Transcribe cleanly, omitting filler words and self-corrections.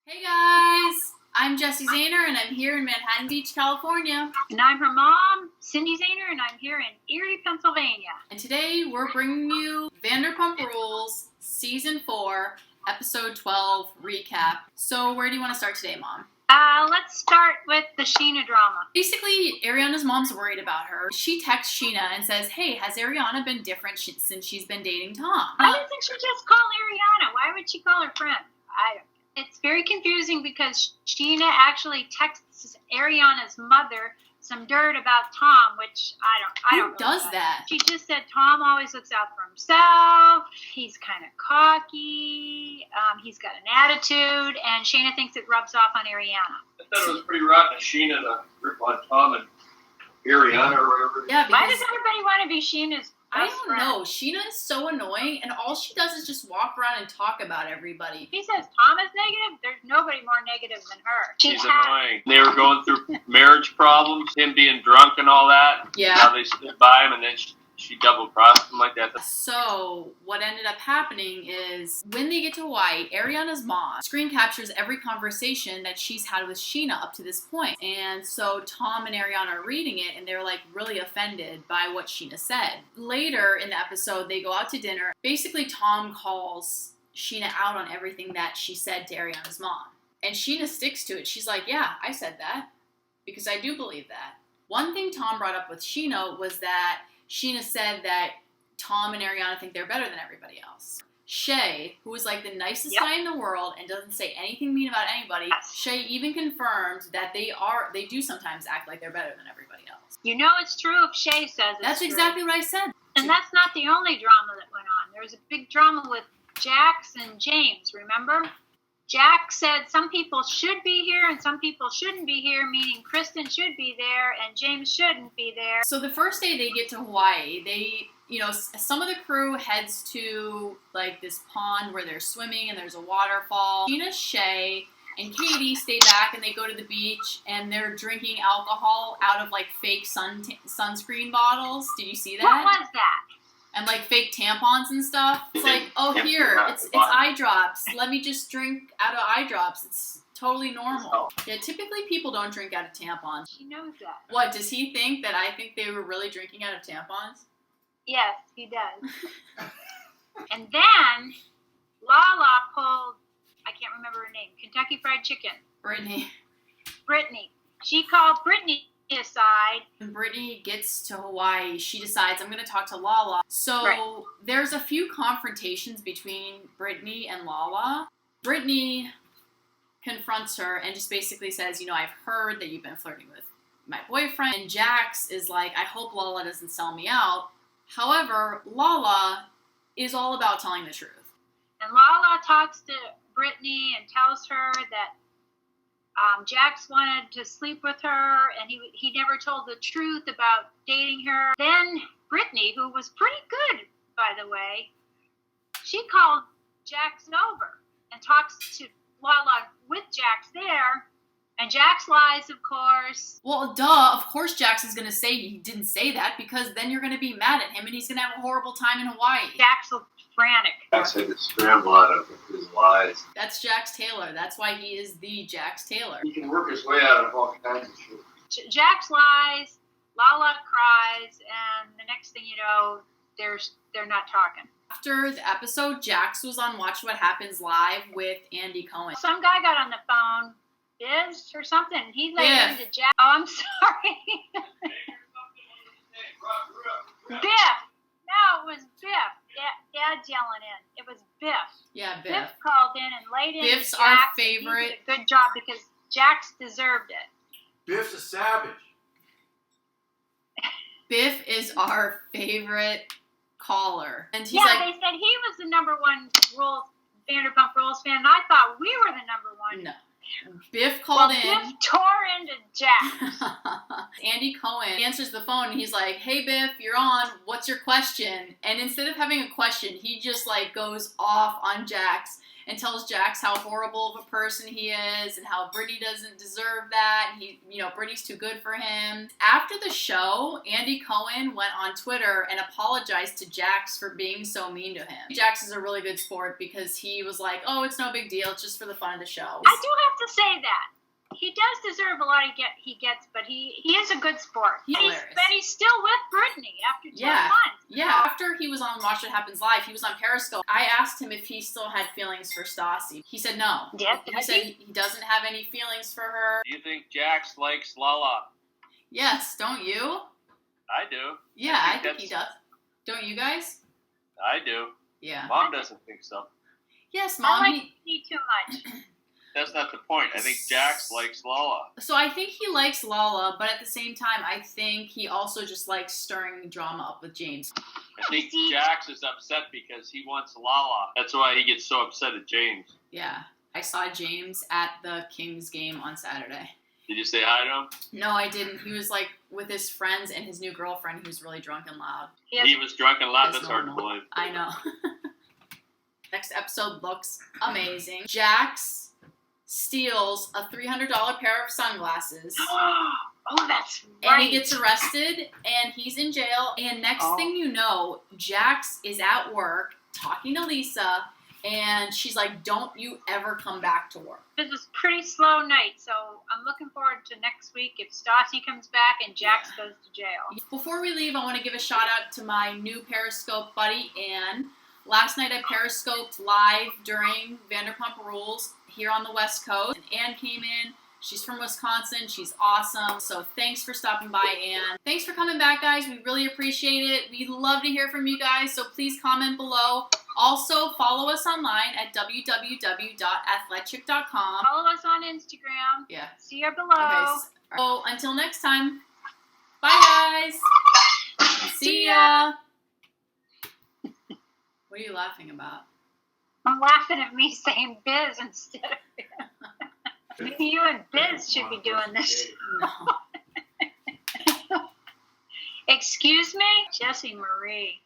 Hey guys, I'm Jessie Cyndie and I'm here in Manhattan Beach, California. And I'm her mom, Cindy Zahner, and I'm here in Erie, Pennsylvania. And today we're bringing you Vanderpump Rules Season 4, Episode 12 recap. So where do you want to start today, Mom? Let's start with the Scheana drama. Basically, Ariana's mom's worried about her. She texts Scheana and says, hey, has Ariana been different since she's been dating Tom? Why doesn't she just call Ariana? Why would she call her friend? It's very confusing because Scheana actually texts Ariana's mother some dirt about Tom, which I don't Who does that? She just said Tom always looks out for himself. He's kind of cocky. He's got an attitude, and Scheana thinks it rubs off on Ariana. I thought it was pretty rotten of Scheana to rip on Tom and Ariana or whatever. Yeah, why does everybody want to be Scheana's I best don't friend? know. Scheana is so annoying, and all she does is just walk around and talk about everybody. He says Tom is negative. There's nobody more negative than her. She's annoying. They were going through marriage problems, him being drunk and all that. Yeah. How they stood by him, and then she double-crossed him like that. So what ended up happening is when they get to Hawaii, Ariana's mom screen captures every conversation that she's had with Scheana up to this point. And so Tom and Ariana are reading it and they're like really offended by what Scheana said. Later in the episode, they go out to dinner. Basically, Tom calls Scheana out on everything that she said to Ariana's mom. And Scheana sticks to it. She's like, yeah, I said that because I do believe that. One thing Tom brought up with Scheana was that Scheana said that Tom and Ariana think they're better than everybody else. Shay, who is like the nicest guy in the world and doesn't say anything mean about anybody, Shay even confirmed that they do sometimes act like they're better than everybody else. You know it's true if Shay says it's That's true. exactly what I said. And that's not the only drama that went on. There was a big drama with Jax and James, remember? Jax said some people should be here and some people shouldn't be here, meaning Kristen should be there and James shouldn't be there. So the first day they get to Hawaii, some of the crew heads to like this pond where they're swimming and there's a waterfall. Scheana, Shay, and Katie stay back and they go to the beach and they're drinking alcohol out of like fake sunscreen bottles. Did you see that? What was that? And like fake tampons and stuff. It's like, oh, here, it's eye drops. Let me just drink out of eye drops. It's totally normal. Yeah, typically people don't drink out of tampons. She knows that. What, does he think that I think they were really drinking out of tampons? Yes, he does. And then Lala pulled, I can't remember her name, Kentucky Fried Chicken. Brittany. She called Brittany aside. When Brittany gets to Hawaii, she decides, I'm going to talk to Lala. So There's a few confrontations between Brittany and Lala. Brittany confronts her and just basically says, I've heard that you've been flirting with my boyfriend. And Jax is like, I hope Lala doesn't sell me out. However, Lala is all about telling the truth. And Lala talks to Brittany and tells her that Jax wanted to sleep with her, and he never told the truth about dating her. Then Brittany, who was pretty good, by the way, she called Jax over and talks to Lala with Jax there, and Jax lies, of course. Well, duh, of course Jax is going to say he didn't say that, because then you're going to be mad at him, and he's going to have a horrible time in Hawaii. Jax looked frantic. Jax had to scramble out of his lies. That's Jax Taylor. That's why he is the Jax Taylor. He can work his way out of all kinds of shit. Jax lies, Lala cries, and the next thing you know, they're not talking. After the episode, Jax was on Watch What Happens Live with Andy Cohen. Some guy got on the phone, Biz or something, and he laid into Jax. Oh, I'm sorry. Biff. No, it was Biff. Dad's yelling in. It was Biff. Yeah, Biff. Biff called in and laid in. Biff's Jax, our and he favorite. did a good job because Jax deserved it. Biff's a savage. Biff is our favorite caller. And he's they like, said he was the number one Vanderpump Rules fan, and I thought we were the number one. no. Biff called in. Biff tore into Jax. Andy Cohen answers the phone and he's like, hey Biff, you're on, what's your question? And instead of having a question, he just like goes off on Jax and tells Jax how horrible of a person he is and how Brittany doesn't deserve that. Brittany's too good for him. After the show, Andy Cohen went on Twitter and apologized to Jax for being so mean to him. Jax is a really good sport because he was like, oh, it's no big deal. It's just for the fun of the show. I do have to say that. He does deserve a lot he gets, but he is a good sport. But he's still with Brittany after 2 months. Yeah, after he was on Watch What Happens Live, he was on Periscope. I asked him if he still had feelings for Stassi. He said no. Yeah, he said he doesn't have any feelings for her. Do you think Jax likes Lala? Yes, don't you? I do. Yeah, I think he does. Don't you guys? I do. Yeah. Mom doesn't think so. Yes, Mom. I like me too much. That's not the point. I think Jax likes Lala. So I think he likes Lala, but at the same time, I think he also just likes stirring drama up with James. I think Jax is upset because he wants Lala. That's why he gets so upset at James. Yeah. I saw James at the Kings game on Saturday. Did you say hi to him? No, I didn't. He was like with his friends and his new girlfriend who was really drunk and loud. He was drunk and loud? That's hard to believe. I know. Next episode looks amazing. Jax steals a $300 pair of sunglasses. Oh, that's right. And he gets arrested, and he's in jail. And next thing you know, Jax is at work talking to Lisa, and she's like, don't you ever come back to work. It was a pretty slow night, so I'm looking forward to next week if Stassi comes back and Jax goes to jail. Before we leave, I want to give a shout-out to my new Periscope buddy, Ann. Last night I Periscoped live during Vanderpump Rules here on the West Coast. And Ann came in. She's from Wisconsin. She's awesome. So thanks for stopping by, Ann. Thanks for coming back, guys. We really appreciate it. We'd love to hear from you guys, so please comment below. Also, follow us online at www.athletchic.com. Follow us on Instagram. Yeah. See you below. Okay, so until next time, bye, guys. See ya. What are you laughing about? I'm laughing at me saying Biz instead of Biz. Maybe you and Biz should be doing this. No. Excuse me? Jessie Marie.